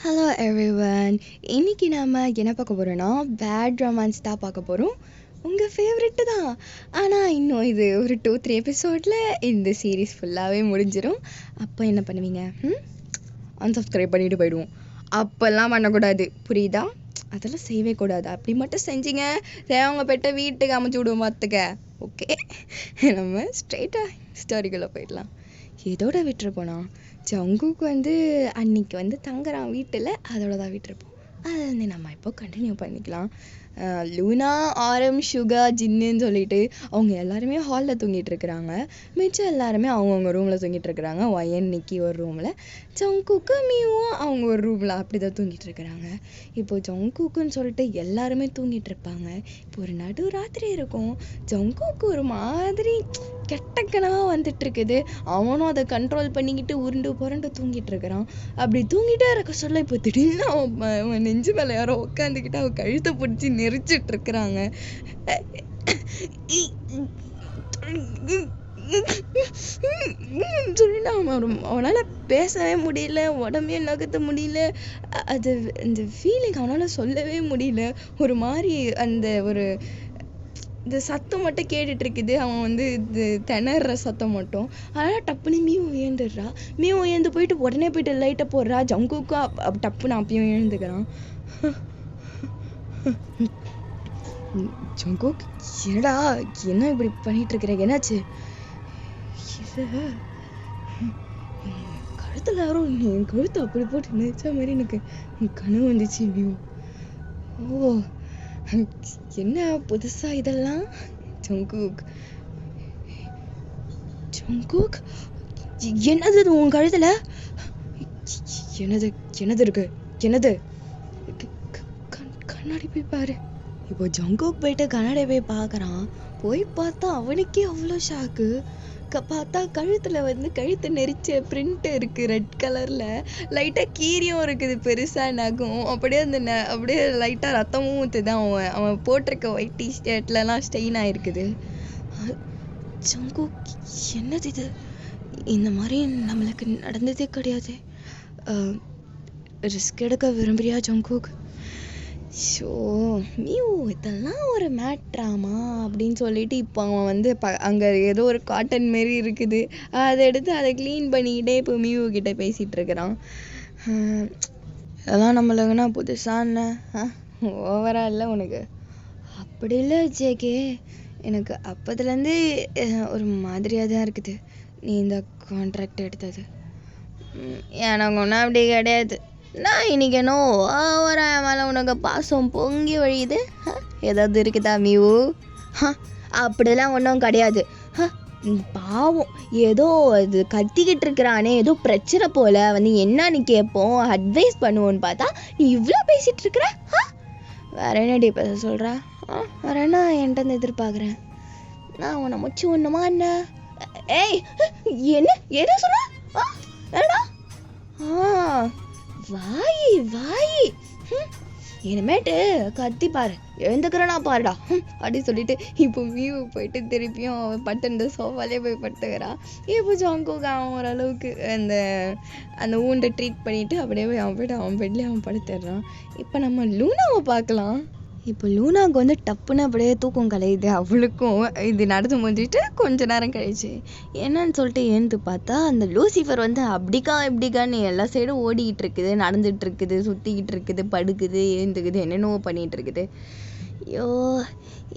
Hello everyone. இன்னைக்கு நாம என்ன பார்க்க போறோம்னா பேட் ரொமான்ஸ் தான் பார்க்க போகிறோம். உங்கள் ஃபேவரெட்டு தான். ஆனால் இன்னும் இது ஒரு 2-3 எபிசோடில் இந்த சீரீஸ் ஃபுல்லாகவே முடிஞ்சிடும். அப்போ என்ன பண்ணுவீங்க? அன்சப்ஸ்கிரைப் பண்ணிட்டு போயிடுவோம். அப்போல்லாம் பண்ணக்கூடாது, புரியுதா? அதெல்லாம் செய்யவே கூடாது. அப்படி மட்டும் செஞ்சீங்க அவங்க பெட்ட வீட்டுக்கு அமைச்சு விடுவோம் பார்த்துக்க. ஓகே, நம்ம ஸ்ட்ரெயிட்டாக ஸ்டோரிக்குள்ளே போயிடலாம். எதோட விட்டுருப்போனா, ஜங்குக்கு அன்னைக்கு தங்குறான் வீட்டில், அதோட தான் விட்டுருப்போம். அதை நம்ம இப்போ கண்டினியூ பண்ணிக்கலாம். லூனா, ஆரம், சுகா, ஜின்னுன்னு சொல்லிட்டு அவங்க எல்லாருமே ஹாலில் தூங்கிட்டு இருக்கிறாங்க. மிச்சம் எல்லாருமே அவங்கவுங்க ரூமில் தூங்கிட்டு இருக்கிறாங்க. ஒயன், நிக்கி ஒரு ரூமில், ஜங்குக்கு மியும் அவங்க ஒரு ரூமில் அப்படி தான் தூங்கிட்டு இருக்கிறாங்க. இப்போ ஜங்குக்குன்னு சொல்லிட்டு எல்லாருமே தூங்கிட்டு இருப்பாங்க. இப்போ ஒரு நடு ராத்திரி இருக்கும். ஜங்குக்கு ஒரு மாதிரி கெட்ட கனவா வந்துட்டு இருக்குது. அவனும் அதை கண்ட்ரோல் பண்ணிக்கிட்டு உருண்டு புரண்டு தூங்கிட்டு இருக்கிறான். அப்படி தூங்கிட்டே இருக்க சொல்ல இப்போ திடீர்னு அவன் நெஞ்சு மேலே யாரோ உட்காந்துக்கிட்டு அவன் கழுத்தை பிடிச்சி நெரிச்சிட்டு இருக்கிறாங்க. சொல்லிட்டு அவனால பேசவே முடியல, உடம்பே நகர்த்த முடியல. அது இந்த ஃபீலிங் அவனால சொல்லவே முடியல. ஒரு மாதிரி அந்த ஒரு இந்த சத்தம் மட்டும் கேட்டுட்டு இருக்குது. அவன் இது திணற சத்தம் மட்டும். அதனால டப்புன்னு மியூ ஏந்துடுறா. மியூ ஏந்து போயிட்டு உடனே போயிட்டு லைட்டை போடுறா. ஜங்குக்கும் டப்புன்னு அப்பயும் எழுந்துக்கிறான். ஜங்குக், என்னடா என்ன இப்படி பண்ணிட்டு இருக்கிற? என்னாச்சு? கழுத்துல யாரும் என் கழுத்து அப்படி போட்டு நினைச்ச மாதிரி எனக்கு கனவு வந்துச்சு. மியூ, ஓ என்ன புதுசா இதெல்லாம்? ஜங்குக், ஜங்குக், என்னது உன் கழுத்துல? என்னது என்னது இருக்கு? என்னது? கண்ணாடி போய் பாரு. இப்போ ஜங்குக் போயிட்டு கண்ணாடி போய் பார்க்கறான். போய் பார்த்தா அவனுக்கே அவ்வளோ ஷாக்கு. பார்த்தா கழுத்துல கழுத்தை நெரிச்ச பிரிண்ட் இருக்கு, ரெட் கலர்ல. லைட்டா கீரியும் இருக்குது, பெருசா நகம். அப்படியே லைட்டா ரத்தமும் ஊத்துது. அவன் போட்டிருக்க ஒயிட் டிஷர்ட்லாம் ஸ்டெயின் ஆயிருக்குது. ஜங்குக், என்னது இது? இந்த மாதிரி நம்மளுக்கு நடந்ததே கிடையாது. ரிஸ்க் எடுக்க விரும்புறியா ஜங்குக்? ஷோ மியூ, இதெல்லாம் ஒரு மேட்ராமா அப்படின்னு சொல்லிட்டு இப்போ அவன் அங்கே ஏதோ ஒரு காட்டன் மாரி இருக்குது, அதை எடுத்து அதை க்ளீன் பண்ணிக்கிட்டே இப்போ மியூ கிட்ட பேசிகிட்டு இருக்கிறான். இதெல்லாம் நம்மளுக்குன்னா புதுசான ஓவரா இல்லை உனக்கு? அப்படி இல்லை ஜேகே, எனக்கு அப்போதுலேருந்து ஒரு மாதிரியாக தான் இருக்குது நீ இந்த கான்ட்ராக்ட் எடுத்தது. எனக்கு ஒன்றும் அப்படி கிடையாது. நான் இன்னைக்கு என்ன ஓவரா மேலே உனக்கு பாசம் பொங்கி வழியுது? ஏதாவது இருக்குதா மியூ? அப்படிலாம் ஒன்றும் கிடையாது. பாவம், ஏதோ அது கத்திக்கிட்டு இருக்கிறானே, ஏதோ பிரச்சனை போல என்னன்னு கேட்போம், அட்வைஸ் பண்ணுவோன்னு பார்த்தா நீ இவ்வளோ பேசிட்டு இருக்கிற. வேற என்னடி பேச சொல்கிற? வேற என்ன என்கிட்ட எதிர்பார்க்குறேன்? நான் உன்னை முச்சு ஒன்றுமா என்ன? ஏய், என்ன என்ன சொல்ற? என்னடா? வாயி இனிமேட்டு கத்தி பாரு, எழுந்துக்கிறனா பாருடா அப்படி சொல்லிட்டு இப்போ மியூ போயிட்டு திருப்பியும் அவன் பட்டு சோஃபாலே போய் பட்டுக்கிறான். இப்போ ஜங்குக்கு அவன் ஓரளவுக்கு அந்த ஊண்டை ட்ரீட் பண்ணிட்டு அப்படியே போய் அவன் பெட்லேயே அவன் படுத்துடுறான். இப்போ நம்ம லூனாவை பார்க்கலாம். இப்போ லூனாவுக்கு டப்புன்னு அப்படியே தூக்கம் கலையுது. அவளுக்கும் இது நடந்து முடிஞ்சிட்டு கொஞ்ச நேரம் கழிச்சு என்னன்னு சொல்லிட்டு ஏந்து பார்த்தா அந்த லூசிஃபர் அப்படிக்கா இப்படிக்கான்னு எல்லா சைடும் ஓடிக்கிட்டு இருக்குது, நடந்துட்டு இருக்குது, சுற்றிக்கிட்டு இருக்குது, படுக்குது, ஏந்துக்குது, என்னென்னவோ பண்ணிகிட்டு இருக்குது. ஐயோ,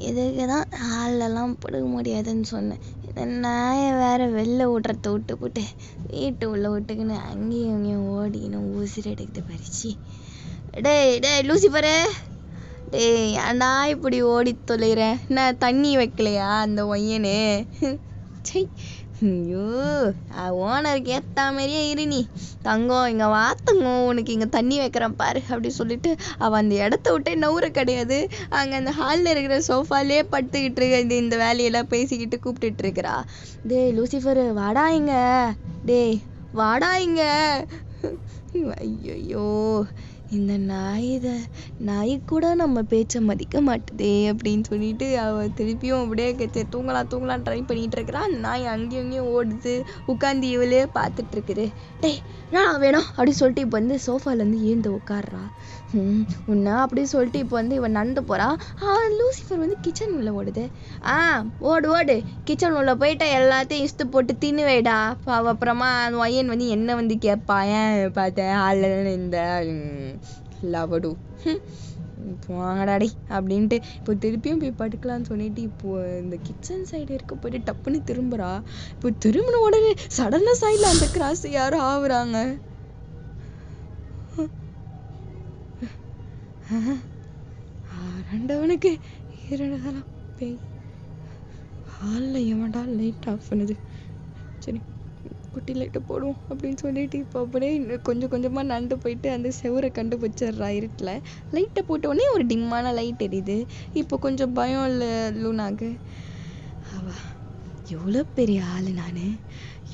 இதுக்கு தான் ஹாலெல்லாம் படுக்க முடியாதுன்னு சொன்னேன். இந்த நாயை வேற வெளில விட்றத விட்டு போட்டு வீட்டு உள்ள விட்டுக்கின்னு அங்கேயும் இங்கேயும் ஓடிக்கின்னு ஊசிரி எடுக்குது பறிச்சு. டேய் லூசிஃபரு, டேய் ஏன்டா இப்படி ஓடி தொலைகிற? நான் தண்ணி வைக்கலையா அந்த ஒய்யனு? சை, ஐயோ, ஓனருக்கு ஏற்ற மாதிரியே இரு நீ தங்கம். இங்கே வாத்தங்கம், உனக்கு இங்கே தண்ணி வைக்கிறேன் பாரு அப்படி சொல்லிட்டு அவள் அந்த இடத்த விட்டே நவுற கிடையாது. அங்கே அந்த ஹாலில் இருக்கிற சோஃபாலே படுத்துக்கிட்டு இருக்க இந்த வேலையெல்லாம் பேசிக்கிட்டு கூப்பிட்டுட்டு இருக்கிறா. டேய் லூசிஃபரு, வாடா இங்க. டேய் வாடா இங்க. ஐயோ, இந்த நாய் கூட நம்ம பேச்ச மதிக்க மாட்டுதே அப்படின்னு சொல்லிட்டு அவ திருப்பியும் அப்படியே தூங்கலாம் ட்ரை பண்ணிட்டு இருக்கிறா. நாய் அங்கேயும் இங்கேயும் ஓடுது, உட்காந்து இவளே பார்த்துட்டு இருக்குது. டேய் நான் வேணும் அப்படின்னு சொல்லிட்டு இப்போ வந்து சோஃபாலேருந்து ஏந்து உட்காடுறா. உன்ன அப்படின்னு சொல்லிட்டு இப்போ வந்து இவன் நடந்து போறா. லூசிஃபர் வந்து கிச்சன் உள்ள ஓடுது. ஓடு கிச்சன் உள்ள போயிட்டா எல்லாத்தையும் இஸ்து போட்டு தின்னு வைடா. அப்புறமா அந்த பையன் வந்து என்ன வந்து கேட்பா, ஏன் பார்த்தேன் ஆள் இந்த லவடு வாங்கடாடி அப்படின்ட்டு இப்போ திருப்பியும் போய் படுக்கலான்னு சொல்லிட்டு இப்போ இந்த கிச்சன் சைடு இருக்க போயிட்டு டப்புன்னு திரும்புறா. இப்போ திரும்பின உடனே சடனா சைடில் அந்த கிராஸ் யாரும் ஆகுறாங்க. ரெண்டவனுக்கு 2 காலம் பேய். ஹாலில் எவன்டா லைட் ஆஃப் பண்ணுது? சரி குட்டி லைட்டை போடுவோம் அப்படின்னு சொல்லிட்டு இப்போ அப்படியே கொஞ்சம் கொஞ்சமாக நடந்து போயிட்டு அந்த செவரை கண்டுபிடிச்சிடுறா. இருட்டில் லைட்டை போட்ட உடனே ஒரு டிம்மான லைட் எரியுது. இப்போ கொஞ்சம் பயம் இல்லை லூனாக்கு. எவ்வளோ பெரிய ஆள் நான்,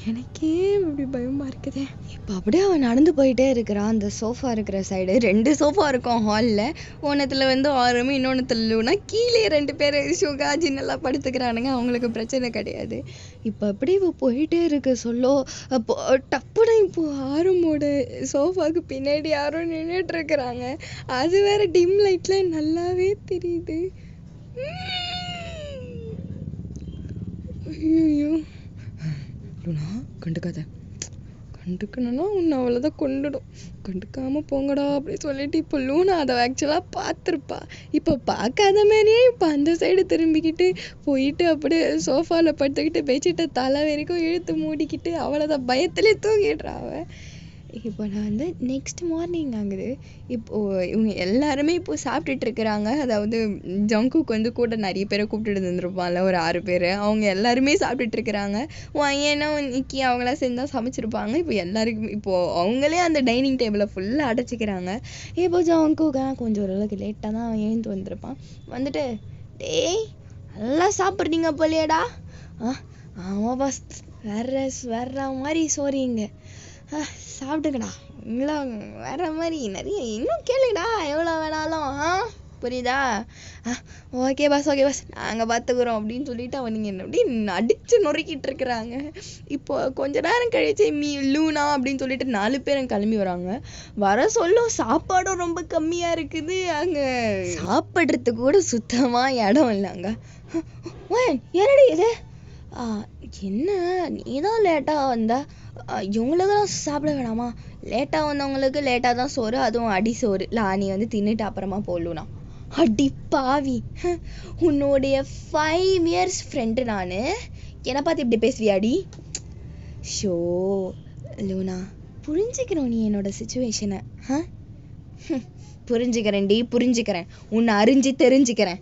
எனக்கே இப்படி பயமா இருக்குதே. இப்போ அப்படியே அவன் நடந்து போயிட்டே இருக்கிறான். அந்த சோஃபா இருக்கிற சைடு 2 சோஃபா இருக்கும் ஹாலில். ஒன்றத்தில் வந்து ஆரம்பி, இன்னொன்றுத்துல லூனா. கீழே 2 பேர் சுகா ஜின்னெல்லாம் படுத்துக்கிறானுங்க, அவங்களுக்கு பிரச்சனை கிடையாது. இப்போ அப்படியே இப்போ போயிட்டே இருக்க சொல்லோ அப்போ டப்புன்னு இப்போ ஆரம்போட சோஃபாவுக்கு பின்னாடி யாரும் நின்றுட்டு இருக்கிறாங்க. அது வேற டிம் லைட்ல நல்லாவே தெரியுது. ஐயோ லூனா கண்டுக்கணும்னா உன்னை அவ்வளோதான் கொண்டுடும், கண்டுக்காமல் போங்கடா அப்படின்னு சொல்லிட்டு இப்போ லூனா அதை ஆக்சுவலாக பார்த்துருப்பா. இப்போ பார்க்காத மாதிரியே இப்போ அந்த சைடு திரும்பிக்கிட்டு போயிட்டு அப்படியே சோஃபாவில் படுத்துக்கிட்டு பெட்ஷீட்டை தலை வரைக்கும் இழுத்து மூடிக்கிட்டு அவ்வளோதான் பயத்திலே தூங்கிடுறா அவள். இப்போ நான் வந்து நெக்ஸ்ட் மார்னிங் ஆகுது. இப்போது இவங்க எல்லாருமே இப்போ சாப்பிட்டுட்டு இருக்கிறாங்க. அதாவது ஜங்குக்கு வந்து கூட நிறைய பேரை கூப்பிட்டுட்டு இருந்திருப்பான்ல, ஒரு 6 பேர். அவங்க எல்லாருமே சாப்பிட்டுட்டு இருக்கிறாங்க. ஏன்னா இன்னைக்கு அவங்களாம் சேர்ந்து தான் சமைச்சிருப்பாங்க. இப்போ எல்லாருக்குமே இப்போது அவங்களே அந்த டைனிங் டேபிளை ஃபுல்லாக அடைச்சிக்கிறாங்க. இப்போ ஜங்குக்கு கொஞ்சம் ஓரளவுக்கு லேட்டாக தான் எழுந்து வந்திருப்பான். வந்துட்டு டேய் நல்லா சாப்பிட்றீங்க போலியேடா. ஆமாம் பாஸ், வேற மாதிரி சோறிங்க, சாப்பிட்டுக்கடா, இல்லை வேற மாதிரி நிறைய இன்னும் கேளுங்கடா, எவ்வளோ வேணாலும் புரியுதா? ஓகே பாஸ் நாங்கள் பார்த்துக்குறோம் அப்படின்னு சொல்லிட்டு அவனுங்க என்ன அப்படி அடித்து நொறுக்கிட்டு இருக்கிறாங்க. இப்போ கொஞ்ச நேரம் கழிச்சு லூனா அப்படின்னு சொல்லிட்டு 4 பேரும் கிளம்பி வராங்க. வர சொல்லும் சாப்பாடும் ரொம்ப கம்மியாக இருக்குது. அங்கே சாப்பிட்றதுக்கு கூட சுத்தமாக இடம் இல்லைங்க. என்னடி இது? என்ன நீதான் லேட்டாக வந்த? இவங்களுக்கெல்லாம் சாப்பிட வேணாமா? லேட்டாக வந்தவங்களுக்கு லேட்டாக தான் சோறு, அதுவும் அடி சோறு. நீ வந்து தின்னுட்டு அப்புறமா போடலூனா? அடி பாவி, உன்னுடைய 5 இயர்ஸ் ஃப்ரெண்டு நான், என்னை பார்த்து இப்படி பேசுவியாடி? ஷோ லூனா, புரிஞ்சுக்கிறோம் நீ என்னோட சுச்சுவேஷனை. புரிஞ்சுக்கிறேன், உன்னை அறிஞ்சு தெரிஞ்சுக்கிறேன்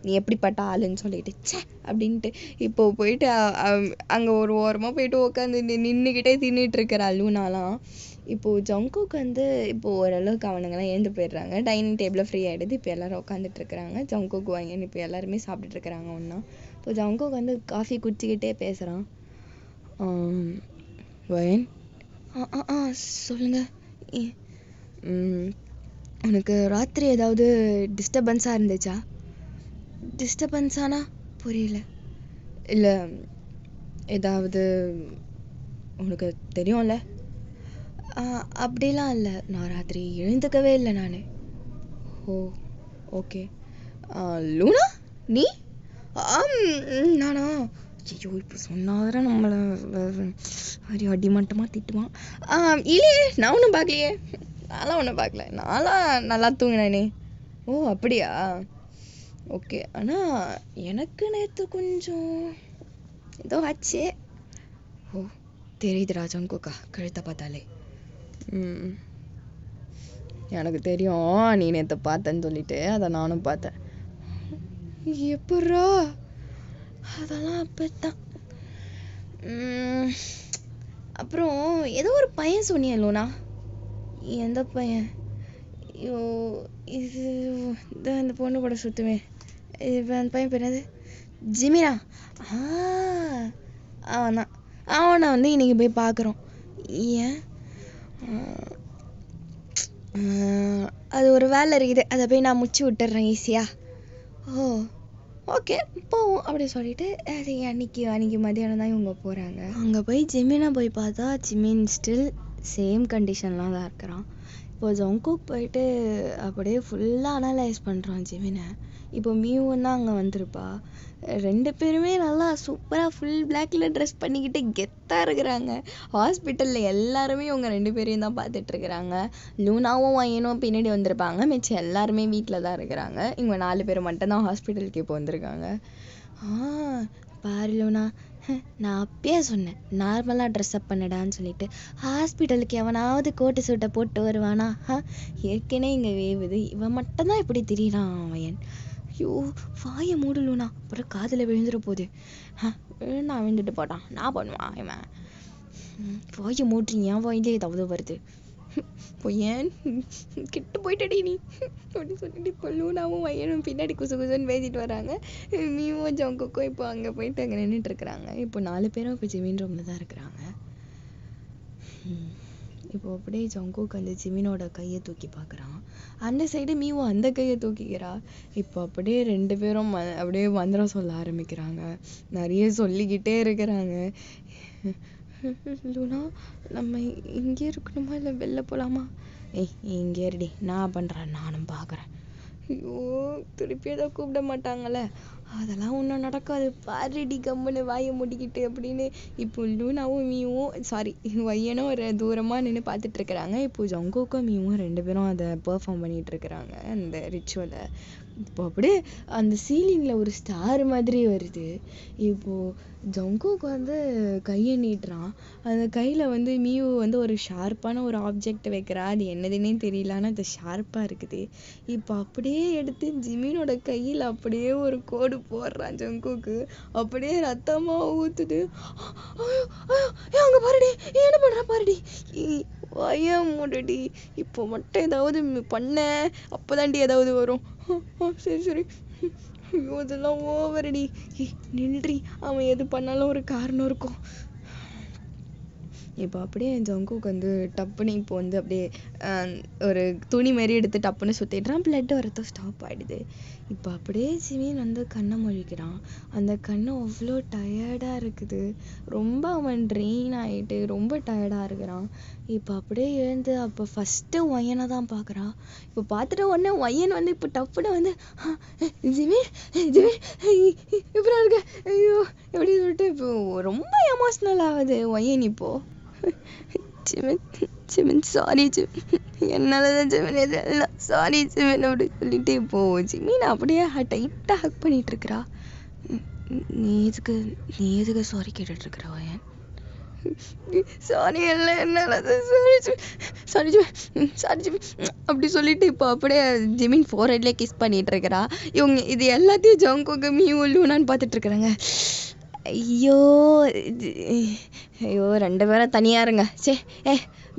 நீ எப்படிப்பட்ட ஆளுன்னு சொல்லிட்டு அப்படின்ட்டு இப்போ போயிட்டு அங்கே ஒரு ஓரமாக போயிட்டு உட்காந்து நின்றுக்கிட்டே தின்னுட்டு இருக்கிறா லூனாலாம். இப்போது ஜங்குக்கு வந்து இப்போது ஓரளவுக்கு அவனுங்கெல்லாம் எழுந்து போயிடுறாங்க. டைனிங் டேபிளில் ஃப்ரீ ஆகிடுது. இப்போ எல்லோரும் உட்காந்துட்டு இருக்கிறாங்க. ஜங்குக்கு வாங்கன்னு இப்போ எல்லாருமே சாப்பிட்டுட்டு இருக்கிறாங்க ஒன்றா. இப்போ ஜங்குக்கு வந்து காஃபி குடிச்சிக்கிட்டே பேசுகிறான். வயன் சொல்லுங்க, உனக்கு ராத்திரி ஏதாவது டிஸ்டர்பன்ஸாக இருந்துச்சா? டிஸ்டர்பன்ஸானா புரியல. இல்லை ஏதாவது உனக்கு தெரியும்ல? அப்படிலாம் இல்லை, நான் ராத்திரி எழுந்துக்கவே இல்லை நான். ஓ ஓகே. லூனா நீ? நானா? ஐயோ இப்போ சொன்னாதான் நம்மளை அடிமட்டமாக திட்டுவான். இல்லையே, நான் ஒன்றும் பார்க்கலையே. ஒன்றும் பார்க்கல, நான்லாம் நல்லா தூங்கினேனே. ஓ அப்படியா? ஓகே. ஆனால் எனக்கு நேற்று கொஞ்சம் ஏதோ ஆச்சு. ஓ தெரியுதுடா ஜங்குக்கா, கழுத்தை பார்த்தாலே. எனக்கு தெரியும் நீ நேற்று பார்த்தேன்னு சொல்லிட்டு, அதை நானும் பார்த்தேன். எப்பட்றா? அதெல்லாம் அப்பதான். அப்புறம் ஏதோ ஒரு பையன் சொன்னியா லூனா? எந்த பையன்? ஐயோ இது இந்த பொண்ணு கூட சுற்றுமே, அந்த பையன் பேர் என்னது? ஜிமினா. அவனை வந்து இன்னைக்கு போய் பார்க்குறோம். ஏன்? அது ஒரு வேலை இருக்குது, அதை போய் நான் முச்சு விட்டுறேன் ஈஸியா. ஓ ஓகே போவோம் அப்படி சொல்லிட்டு அது அன்னைக்கு மதியானம் தான் இவங்க போகிறாங்க. அங்கே போய் ஜிமினை போய் பார்த்தா ஜிமின் ஸ்டில் சேம் கண்டிஷன்லாம் தான் இருக்கிறான். இப்போ ஜங்குக் போயிட்டு அப்படியே ஃபுல்லாக அனலைஸ் பண்ணுறான் ஜிமினை. இப்போ மியூவும் தான் அங்கே வந்திருப்பா. 2 பேருமே நல்லா சூப்பராக ஃபுல் பிளாக்ல ட்ரெஸ் பண்ணிக்கிட்டு கெத்தாக இருக்கிறாங்க. ஹாஸ்பிட்டலில் எல்லாருமே இவங்க 2 பேரையும் தான் பார்த்துட்டு இருக்கிறாங்க. லூனாவும் வயனும் பின்னாடி வந்திருப்பாங்க, மிச்சம் எல்லாருமே வீட்டில் தான் இருக்கிறாங்க. இவங்க 4 பேர் மட்டும்தான் ஹாஸ்பிட்டலுக்கு இப்போ வந்திருக்காங்க. பாரு லூனா, நான் அப்பயே சொன்னேன் நார்மலாக ட்ரெஸ்அப் பண்ணடான்னு சொல்லிட்டு. ஹாஸ்பிட்டலுக்கு எவனாவது கோட்டு சூட்டை போட்டு வருவானா? ஏற்கனவே இங்கே வேவுது, இவன் மட்டும்தான் இப்படி திரியிறான் வயன். ஐயோ வாயை மூடலும்னா, அப்புறம் காதில் விழுந்துட போகுது. நான் விழுந்துட்டு போட்டான், நான் பண்ணுவான் இவன். வாயை மூட்டுறீங்க, என் வாயிலே ஏதாவது வருது. பொய்யன் கிட்ட போயிட்டடி நீ அப்படின்னு சொல்லிட்டு இப்போ லூனாவும் வயனும் பின்னாடி குசுன்னு பேசிட்டு வராங்க. மீவும் ஜங்குக்கும் இப்போ அங்கே போயிட்டு அங்கே நின்றுட்டு இருக்கிறாங்க. இப்போ 4 பேரும் இப்போ ஜிமின் ரூமில் தான் இருக்கிறாங்க. இப்போ அப்படியே ஜங்குக்கு அந்த ஜிமினோட கையை தூக்கி பார்க்குறான். அந்த சைடு மீவும் அந்த கையை தூக்கிக்கிறா. இப்போ அப்படியே 2 பேரும் அப்படியே மந்திரம் சொல்ல ஆரம்பிக்கிறாங்க. நிறைய சொல்லிக்கிட்டே இருக்கிறாங்க. லூனா, நம்ம இங்கே இருக்கணுமா இல்லை வெளில போகலாமா? இங்கே இருடி, நான் பண்ணுறேன், நானும் பார்க்குறேன். ஐயோ திருப்பி ஏதோ கூப்பிட மாட்டாங்கல்ல, அதெல்லாம் ஒன்றும் நடக்காது, பாருடி கம்முன்னு வாயை முடிக்கிட்டு அப்படின்னு இப்போ லூனாவும் மீவும் வயனும் ஒரு தூரமாக நின்று பார்த்துட்டு இருக்கிறாங்க. இப்போ ஜங்குக்கும் மீவும் 2 பேரும் அதை பெர்ஃபார்ம் பண்ணிட்டு இருக்கிறாங்க அந்த ரிச்சுவலை. இப்போ அப்படியே அந்த சீலிங்கில் ஒரு ஸ்டார் மாதிரி வருது. இப்போது ஜங்குக்கு வந்து கையை நீட்டுறான். அந்த கையில் மியூ ஒரு ஷார்ப்பான ஒரு ஆப்ஜெக்ட் வைக்கிறா. அது என்னதுன்னே தெரியல, ஆனால் அது ஷார்ப்பாக இருக்குது. இப்போ அப்படியே எடுத்து ஜிமினோட கையில் அப்படியே ஒரு கோடு போடுறான் ஜங்குக்கு. அப்படியே ரத்தமாக ஊற்றுது. அங்கே பாருடி, என்ன பண்ணுற பாருடி, வயம் மூடடி, இப்போ மட்டும் ஏதாவது பண்ண அப்போதாண்டி ஏதாவது வரும். சரி ஐயோ இதெல்லாம் ஓவரடி, நின்றி, அவன் எது பண்ணாலும் ஒரு காரணம் இருக்கும். இப்போ அப்படியே ஜங்குக்கு டப்புன்னு இப்போ அப்படியே ஒரு துணி மாரி எடுத்து டப்புன்னு சுற்றிடுறான். பிளட் வரத்தும் ஸ்டாப் ஆகிடுது. இப்போ அப்படியே ஜிமின் கண்ணை முழிக்கிறான். அந்த கண்ணு அவ்வளோ டயர்டாக இருக்குது. ரொம்ப அவன் ட்ரெயின் ஆகிட்டு ரொம்ப டயர்டாக இருக்கிறான். இப்போ அப்படியே எழுந்து அப்போ ஃபஸ்ட்டு ஒயனை தான் பார்க்குறான். இப்போ பார்த்துட்டு உடனே ஒயன் இப்போ டப்புன்னு ஜிமின் ஜிமின் இப்படி இருக்க, ஐயோ எப்படி சொல்லிட்டு இப்போ ரொம்ப எமோஷ்னல் ஆகுது ஒயன். இப்போது ஜிமின் சாரி ஜிமின், என்னாலதான் ஜிமின் இதெல்லாம், சாரி ஜிமின் அப்படின்னு சொல்லிட்டு இப்போ ஜிமின் அப்படியே டைட்டாக ஹக் பண்ணிட்டு இருக்கிறா. நீ எதுக்கு சாரி கேட்டுட்டு இருக்கிற வயன்? சாரி எல்லாம் என்னாலதான், சாரி ஜிமின் அப்படி சொல்லிட்டு இப்போ அப்படியே ஜிமின் ஃபோர்ஹெட்ல கிஸ் பண்ணிட்டு இருக்கிறா. இவங்க இது எல்லாத்தையும் ஜங்குக்கு மியூ லூனான்னு பார்த்துட்டு இருக்கிறாங்க. ஐயோ 2 பேரும் தனியாக இருங்க,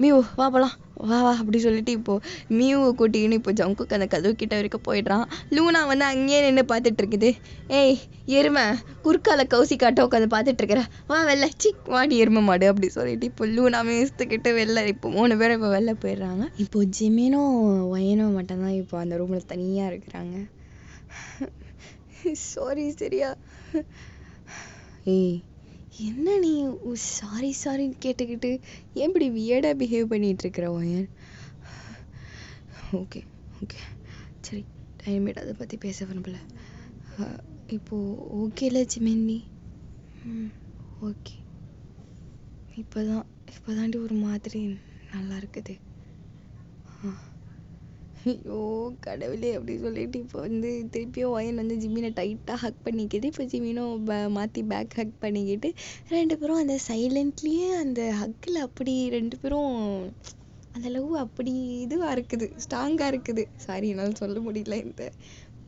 மியூ வா போகலாம், வா அப்படி சொல்லிட்டு இப்போது மியூவை கூட்டிக்கின்னு இப்போ ஜங்குக்கு அந்த கதவு கிட்ட வரைக்கும் போயிடுறான். லூனா அங்கேயே நின்று பார்த்துட்டு இருக்குது. ஏய் எருமை, குறுக்கால கவுசி காட்ட உட்காந்து பார்த்துட்டு இருக்கிற, வா வெளில, வாடி எருமை மாடு அப்படி சொல்லிட்டு இப்போ லூனாவே இழுத்துக்கிட்டு வெளில இப்போ 3 பேரும் இப்போ வெளில போயிடுறாங்க. இப்போ ஜிமினும் வயனும் மட்டும்தான் இப்போ அந்த ரூமில் தனியாக இருக்கிறாங்க. சாரி சரியா? ஏய் என்ன நீ சாரின்னு கேட்டுக்கிட்டு ஏன் இப்படி வியர்டாக பிஹேவ் பண்ணிட்டு இருக்கிற வயன்? ஓகே சரி, டைமேட் அதை பற்றி பேச விரும்பல. இப்போது ஓகேல ஜிமின் நீ? ஓகே. இப்போதாண்டி ஒரு மாதிரி நல்லா இருக்குது. ஐயோ கடவுளே அப்படி சொல்லிட்டு இப்போ திருப்பியும் ஒயன் ஜிமினை டைட்டாக ஹக் பண்ணிக்கிது. இப்போ ஜிமினும் மாற்றி பேக் ஹக் பண்ணிக்கிட்டு 2 பேரும் அந்த சைலண்ட்லேயே அந்த ஹக்கில் அப்படி 2 பேரும் அந்த லவ் அப்படி இதுவாக இருக்குது, ஸ்ட்ராங்காக இருக்குது. சாரி என்னால் சொல்ல முடியல.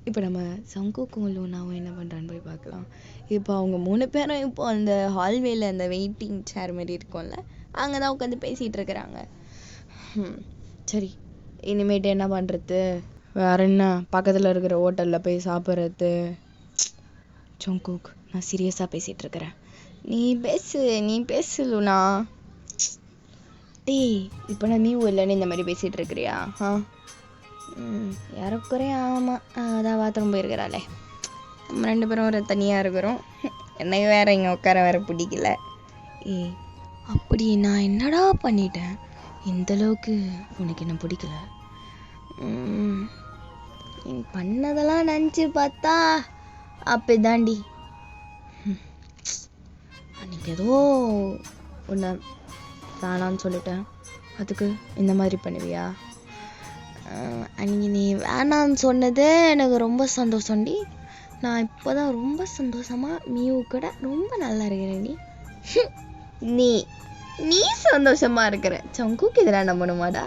இப்போ நம்ம ஜங்குக்கும் லூனாவும் என்ன பண்ணுறான்னு போய் பார்க்கலாம். இப்போ அவங்க 3 பேரும் இப்போ அந்த ஹால்வேல அந்த வெயிட்டிங் சேர் மாதிரி இருக்கும்ல, அங்கே தான் உட்காந்து பேசிகிட்டு இருக்கிறாங்க. சரி இனிமேட்டு என்ன பண்ணுறது? வேற என்ன, பக்கத்தில் இருக்கிற ஹோட்டலில் போய் சாப்பிட்றது? ஜங்குக், நான் சீரியஸாக பேசிகிட்டு இருக்கிறேன், நீ பேசு லூனா. டேய் இப்போ நான் மீவு இல்லைன்னு இந்த மாதிரி பேசிகிட்டு இருக்கிறியா? யாருக்குறையா? ஆமாம், அதான் பாத்ரூம் போயிருக்கிறாளே. நம்ம 2 பேரும் ஒரு தனியாக இருக்கிறோம். என்னைக்கு வேறு இங்கே உட்கார வேறு பிடிக்கல. அப்படி நான் என்னடா பண்ணிட்டேன் இந்தளவுக்கு உனக்கு என்ன பிடிக்கல? நீ பண்ணதெல்லாம் நினச்சி பார்த்தா அப்படிதாண்டி. அன்றைக்கி ஏதோ ஒன்று வேணான்னு சொல்லிட்டேன், அதுக்கு இந்த மாதிரி பண்ணுவியா? அன்றைக்கி நீ வேணான்னு சொன்னது எனக்கு ரொம்ப சந்தோஷம்டி. நான் இப்போ தான் ரொம்ப சந்தோஷமாக மீவு கூட ரொம்ப நல்லா இருக்கிறேன்டி. நீ நீ சந்தோஷமாக இருக்கிற சங்குக்கு இதெல்லாம் நம்பணுமாடா?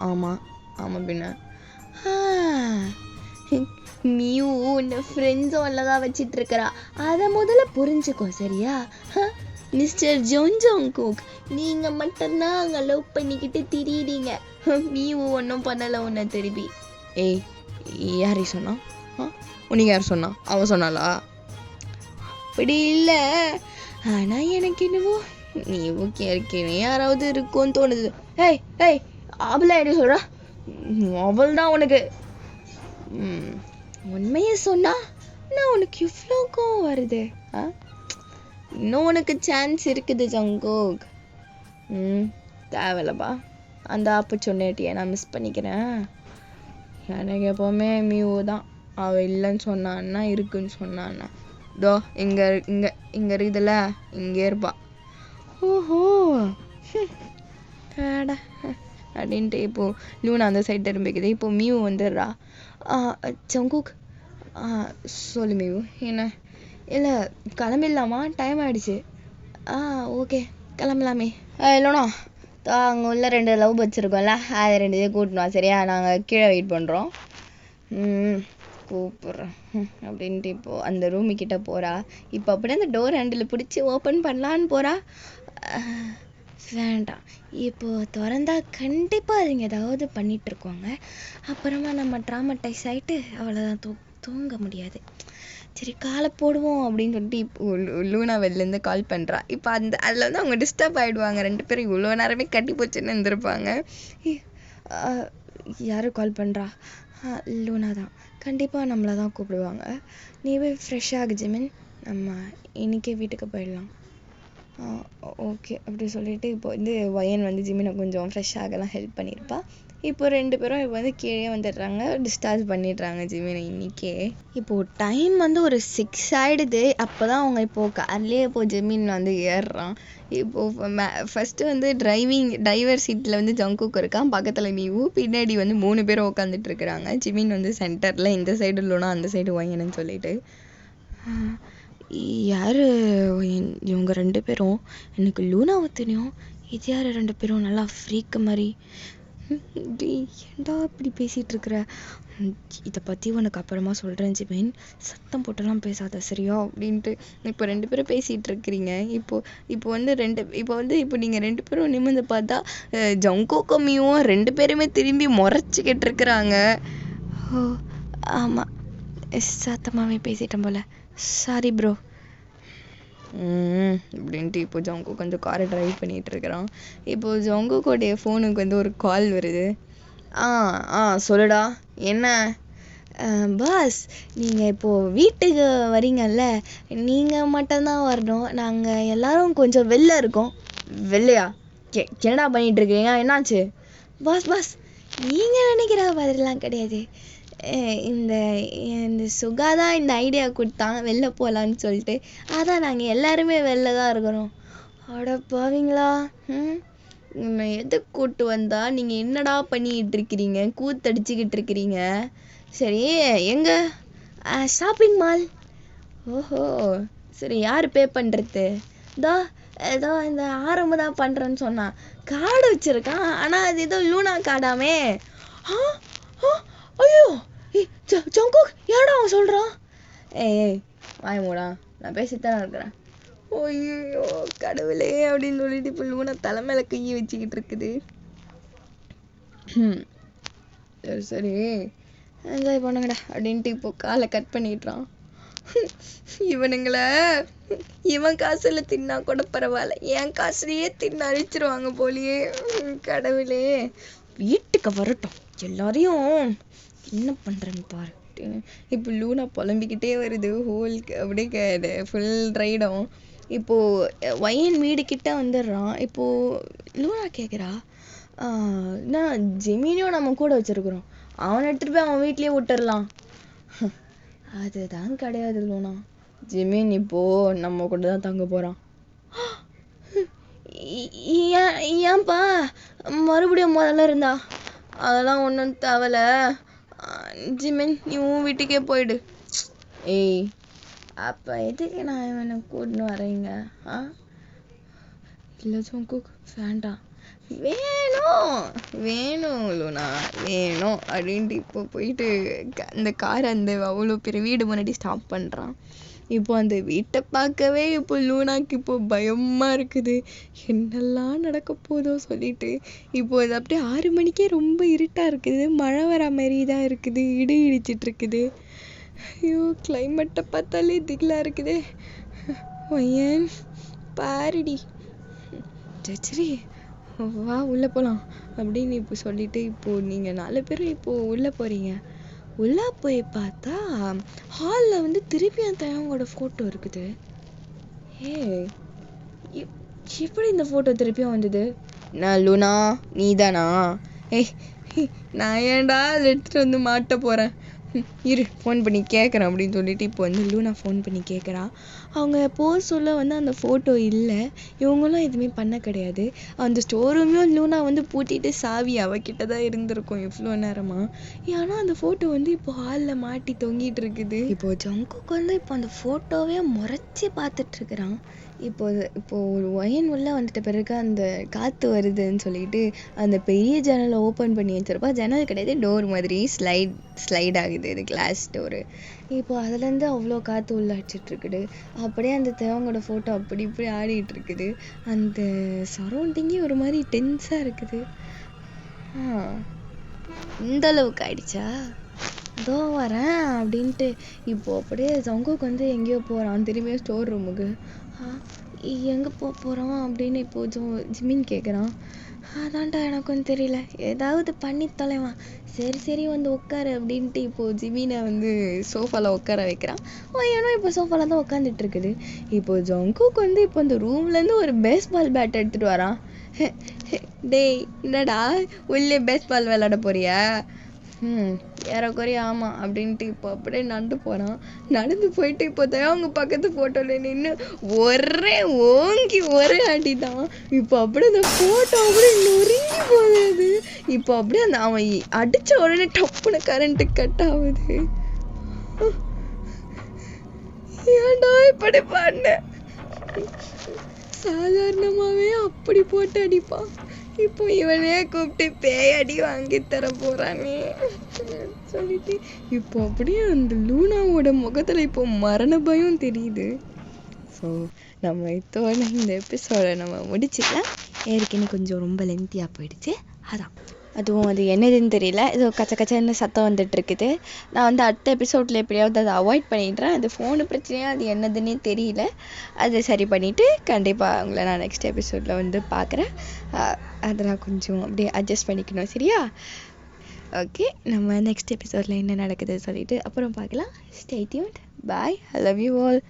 ஆமாம் ஆமாம் பின்ன. மியூ உன்னை ஃப்ரெண்ட் ஜோனில் தான் வச்சிட்டு இருக்கிறா, அதை முதல்ல புரிஞ்சுக்கோ சரியா? மிஸ்டர் ஜோன்ஜோங்குக், நீங்கள் மட்டும்தான் அங்கே லவ் பண்ணிக்கிட்டு திரியிறீங்க. மியூ ஒன்றும் பண்ணலை உன்னை திருப்பி. ஏய் யார் சொன்னா? உனக்கு யார் சொன்னா? அவன் சொன்னாளா? அப்படி இல்லை, ஆனால் எனக்கு என்னவோ நீ ஓகே இருக்கேனே யாராவது இருக்கும்னு தோணுது. ஏய் ஏய் அவளை எப்படி சொல்கிறா? அவள் தான் உனக்கு. உண்மையை சொன்னா நான் உனக்கு இவ்வளோ கோவம் வருது? இன்னும் உனக்கு சான்ஸ் இருக்குது ஜங்குக். தேவையில்லப்பா, அந்த ஆப்பர்ச்சுனிட்டியை நான் மிஸ் பண்ணிக்கிறேன். எனக்கு எப்போவுமே மியூ தான். அவள் இல்லைன்னு சொன்னான்னா இருக்குன்னு சொன்னான்னா தோ இங்கே இங்கே இங்கே இருக்குதுல்ல, இங்கே இருப்பா. ஓஹோ ஆடா அப்படின்ட்டு இப்போது லூனா அந்த சைட் திரும்பிக்குது. இப்போது மியூ வந்துடுறா. ஜங்குக் சொல்லு மியூ. என்ன? இல்லை கிளம்பிடலாமா? டைம் ஆகிடுச்சு. ஓகே கிளம்பலாமே. இல்லைண்ணா அங்கே உள்ள 2 லவ் பேர்ட்ஸ் இருக்கோம்ல, அதை 2 கூட்டணும் சரியா? நாங்கள் கீழே வெயிட் பண்ணுறோம். கூப்பிட்றேன் அப்படின்ட்டு இப்போது அந்த ரூமுக்கிட்ட போகிறா. இப்போ அப்படியே அந்த டோர் ஹேண்டில் பிடிச்சி ஓப்பன் பண்ணலான்னு போகிறா. வேண்டாம், இப்போது திறந்தா கண்டிப்பாக அதுங்க ஏதாவது பண்ணிகிட்ருக்கோங்க. அப்புறமா நம்ம ட்ராமடைஸ் ஆகிட்டு அவ்வளோதான், தூங்க முடியாது. சரி காலை போடுவோம் அப்படின்னு சொல்லிட்டு இப்போ லூனா வெளிலேருந்து கால் பண்ணுறா. இப்போ அதில் வந்து அவங்க டிஸ்டர்ப் ஆகிடுவாங்க. 2 பேரும் இவ்வளோ நேரமே கட்டி போச்சுன்னு இருந்திருப்பாங்க. யாரும் கால் பண்ணுறா? லூனா தான். கண்டிப்பாக நம்மளை தான் கூப்பிடுவாங்க. நீ போய் ஃப்ரெஷ்ஷாக ஜிமின், நம்ம இன்றைக்கே வீட்டுக்கு போயிடலாம். ஓகே அப்படி சொல்லிட்டு இப்போ வந்து ஒயன் வந்து ஜிமினை கொஞ்சம் ஃப்ரெஷ்ஷாகலாம் ஹெல்ப் பண்ணியிருப்பா. இப்போ 2 பேரும் இப்போ வந்து கீழே வந்துடுறாங்க, டிஸ்சார்ஜ் பண்ணிடுறாங்க ஜிமினை இன்றைக்கே. இப்போது டைம் வந்து ஒரு 6 ஆகிடுது. அப்போ தான் அவங்க இப்போது கார்லேயே இப்போது ஜிமின் வந்து ஏறுறான். இப்போது ஃபஸ்ட்டு வந்து டிரைவர் சீட்டில் வந்து ஜங்குக் இருக்கான், பக்கத்தில் மீவு, பின்னாடி வந்து 3 பேரும் உட்காந்துட்டு இருக்கிறாங்க. ஜிமின் வந்து சென்டரில், இந்த சைடு லூனா, அந்த சைடு ஒயன்னு சொல்லிட்டு. யார் இவங்க 2 பேரும்? எனக்கு லூனாவை தெரியும், இது யார் 2 பேரும்? நல்லா ஃப்ரீக்கு மாதிரி. ஏன்டா இப்படி பேசிகிட்டு இருக்கிற? இதை பற்றி உனக்கு அப்புறமா சொல்கிறேன் ஜிமின், சத்தம் போட்டெல்லாம் பேசாத சரியா? அப்படின்ட்டு இப்போ 2 பேரும் பேசிகிட்டு இருக்கிறீங்க. இப்போ நீங்கள் 2 பேரும் நிமிர்ந்து பார்த்தா ஜங்குக்கும் மியூவும் 2 பேருமே திரும்பி முறைச்சிக்கிட்டு இருக்கிறாங்க. ஓ ஆமாம், சத்தமாகவே பேசிட்டேன் போல, சாரி ப்ரோ அப்படின்ட்டு இப்போ ஜங்குக் கொஞ்சம் காரை ட்ரைவ் பண்ணிகிட்டு இருக்கிறான். இப்போது ஜங்குக்கோடைய ஃபோனுக்கு வந்து ஒரு கால் வருது. சொல்லுடா என்ன? பாஸ், நீங்கள் இப்போது வீட்டுக்கு வரீங்கல்ல, நீங்கள் மட்டும்தான் வரணும், நாங்கள் எல்லாரும் கொஞ்சம் வெளில இருக்கோம். வெளிலையா? என்னடா பண்ணிகிட்டு இருக்கீங்க? என்னாச்சு? பாஸ் நீங்கள் நினைக்கிற மாதிரிலாம் கிடையாது. இந்த சுகா தான் இந்த ஐடியா கொடுத்தாங்க வெளில போகலான்னு சொல்லிட்டு, அதான் நாங்கள் எல்லாருமே வெளில தான் இருக்கிறோம். அட பாவீங்களா, எதுக்கு கூப்பிட்டு வந்தா நீங்கள் என்னடா பண்ணிக்கிட்டு இருக்கிறீங்க? கூத்தடிச்சுக்கிட்டு இருக்கிறீங்க. சரி எங்கே? Shopping mall. ஓஹோ சரி, யார் பே பண்ணுறது? ஏதோ இந்த ஆரம்பம் தான் பண்ணுறேன்னு சொன்னான். கார்டு வச்சுருக்கான், ஆனால் அது ஏதோ லூனா கார்டாமே. ஐயோ ஜங்குக், யாரா அவன் சொல்கிறான்? ஏய் வாய் மூடா, நான் பேசித்தானே இருக்கிறேன். ஐயோ கடவுளே அப்படின்னு சொல்லிட்டு இப்போ லூனா தலைமையில கையை வச்சுக்கிட்டு இருக்குது. சரி என்ஜாய் பண்ணுங்கடா அப்படின்ட்டு இப்போ காலை கட் பண்ணிடுறான். இவனுங்கள இவன் காசுல தின்னா கூட பரவாயில்ல, என் காசுலயே தின்னு அழிச்சிருவாங்க போலியே. கடவுளே, வீட்டுக்கு வரட்டும், எல்லாரையும் என்ன பண்றேன்னு பாரு. இப்போ லூனா புலம்பிக்கிட்டே வருது, அப்படியே ஃபுல் ரைடும். இப்போ வயன் வீடு கிட்ட வந்துடுறான். இப்போ லூனா கேக்குறா, நான் ஜெமீனியும் நம்ம கூட வச்சிருக்கிறோம், அவனை எடுத்துட்டு போய் அவன் வீட்லயே விட்டுறலாம். அதுதான் கிடையாது லூனா, ஜெமீன் இப்போ நம்ம கூட தான் தங்க போறான். ஏன்பா மறுபடியும் முதல்ல இருந்தா? அதெல்லாம் ஒன்றும் தேவல, ஜிமின் நீ உன் வீட்டுக்கே போயிடு. ஏய், அப்ப எதுக்கு நான் இவனை கூட்டின்னு வரீங்க? இல்லை ஜங்குக், வேண்டாம். வேணும் லூனா, வேணும் அப்படின்ட்டு இப்போ போயிட்டு அந்த கார் அந்த அவ்வளோ பெரிய வீடு முன்னாடி ஸ்டாப் பண்ணுறான். இப்போ அந்த வீட்டை பார்க்கவே இப்போ லூனாக்கு இப்போ பயமா இருக்குது, என்னெல்லாம் நடக்க போதோ சொல்லிட்டு. இப்போ அது அப்படியே 6 மணிக்கே ரொம்ப இருட்டா இருக்குது, மழை வர மாதிரி தான் இருக்குது, இடி இடிச்சிட்டு இருக்குது. ஐயோ, கிளைமேட்டை பார்த்தாலே திகிலா இருக்குதே. பையன் பாருடி, சரி வா உள்ள போலாம் அப்படின்னு இப்போ சொல்லிட்டு இப்போ நீங்க 4 பேரும் இப்போ உள்ள போறீங்க. உள்ள போய் பார்த்தா ஹால்ல வந்து திருப்பியும் தயவோட போட்டோ இருக்குது. எப்படி இந்த போட்டோ திருப்பியும் வந்தது? நான் லூனா, நீதானா? நான் ஏன்டா அதை எடுத்துட்டு வந்து மாட்ட போறேன், இரு ஃபோன் பண்ணி கேட்குறேன் அப்படின்னு சொல்லிட்டு இப்போ வந்து லூனா ஃபோன் பண்ணி கேட்குறா. அவங்க போர் சொல்ல வந்து அந்த ஃபோட்டோ இல்லை, இவங்களும் எதுவுமே பண்ண கிடையாது. அந்த ஸ்டோர் ரூமையும் லூனா வந்து பூட்டிட்டு சாவி அவகிட்ட தான் இருந்திருக்கும் இவ்வளோ நேரமா. ஏன்னா அந்த ஃபோட்டோ வந்து இப்போ ஹாலில் மாட்டி தொங்கிட்டு இருக்குது. இப்போ ஜங்குக்கு வந்து இப்போ அந்த ஃபோட்டோவே முறைச்சி பார்த்துட்டு இருக்கிறான். இப்போ ஒரு ஒயன் உள்ள வந்துட்ட பிறகு அந்த காற்று வருதுன்னு சொல்லிட்டு அந்த பெரிய ஜன்னலை ஓப்பன் பண்ணி வச்சிருப்பா. ஜன்னல் கிடையாது, டோர் மாதிரி ஸ்லைட் ஆகுது, இது கிளாஸ் டோரு. இப்போ அதுலேருந்து அவ்வளோ காற்று உள்ள அடிச்சிட்டு இருக்குது. அப்படியே அந்த தேவங்களோட ஃபோட்டோ அப்படி இப்படி ஆடிட்டு இருக்குது. அந்த சரௌண்டிங்கே ஒரு மாதிரி டென்ஸாக இருக்குது. இந்த அளவுக்கு ஆயிடுச்சா, இதோ வரேன் அப்படின்ட்டு இப்போ அப்படியே ஜங்குக்கு வந்து எங்கேயோ போகிறான், திரும்பியும் ஸ்டோர் ரூமுக்கு. எங்கே போகிறான் அப்படின்னு இப்போ ஜிமின் கேட்குறான். அதான்டா எனக்கும் தெரியல, ஏதாவது பண்ணி தொலைவான். சரி வந்து உட்காரு அப்படின்ட்டு இப்போ ஜிமினை வந்து சோஃபாவில் உட்கார வைக்கிறான். ஏன்னா இப்போ சோஃபாவில் தான் உட்காந்துட்டு இருக்குது. இப்போ ஜங்குக்கு வந்து இப்போ இந்த ரூம்லேருந்து ஒரு பேஸ்பால் பேட் எடுத்துகிட்டு வரான். டேய் என்னடா உள்ளே பேஸ்பால் விளையாட போறியா? ஏறக்குறைய ஆமாம் அப்படின்ட்டு இப்போ அப்படியே நடந்து போயிட்டு இப்போ அவங்க பக்கத்து ஃபோட்டோவில் நின்று ஒரே அடிதான். இப்போ அப்படியே அந்த ஃபோட்டோ அப்படியே நொறுங்கி போகுது. இப்போ அப்படியே அந்த அவன் அடித்த உடனே டப்புன்னு கரண்ட்டு கட் ஆகுது. ஏன்டா இப்படி பண்ண? சாதாரணமாகவே அப்படி போட்டு அடிப்பான், இப்போ இவனே கூப்பிட்டு பேயடி வாங்கி தர போறானே சொல்லிட்டு இப்போ அப்படியே அந்த லூனாவோட முகத்துல இப்போ மரண பயம் தெரியுது. ஸோ நம்ம இதோட இந்த எபிசோட நம்ம முடிச்சுக்கலாம். ஏற்கனவே கொஞ்சம் ரொம்ப லென்த்தியாக போயிடுச்சு, அதுவும் அது என்னதுன்னு தெரியல, ஏதோ கச்சன்னு சத்தம் வந்துட்டு இருக்குது. நான் வந்து அடுத்த எபிசோடில் எப்படியாவது அதை அவாய்ட் பண்ணிடுறேன். அது ஃபோனு பிரச்சனையாக அது என்னதுன்னே தெரியல, அதை சரி பண்ணிவிட்டு கண்டிப்பாக உங்களை நான் நெக்ஸ்ட் எபிசோடில் வந்து பார்க்குறேன். அதெல்லாம் கொஞ்சம் அப்படியே அட்ஜஸ்ட் பண்ணிக்கணும், சரியா? ஓகே, நம்ம நெக்ஸ்ட் எபிசோடில் என்ன நடக்குதுன்னு சொல்லிட்டு அப்புறம் பார்க்கலாம். Stay tuned. Bye, I love you all.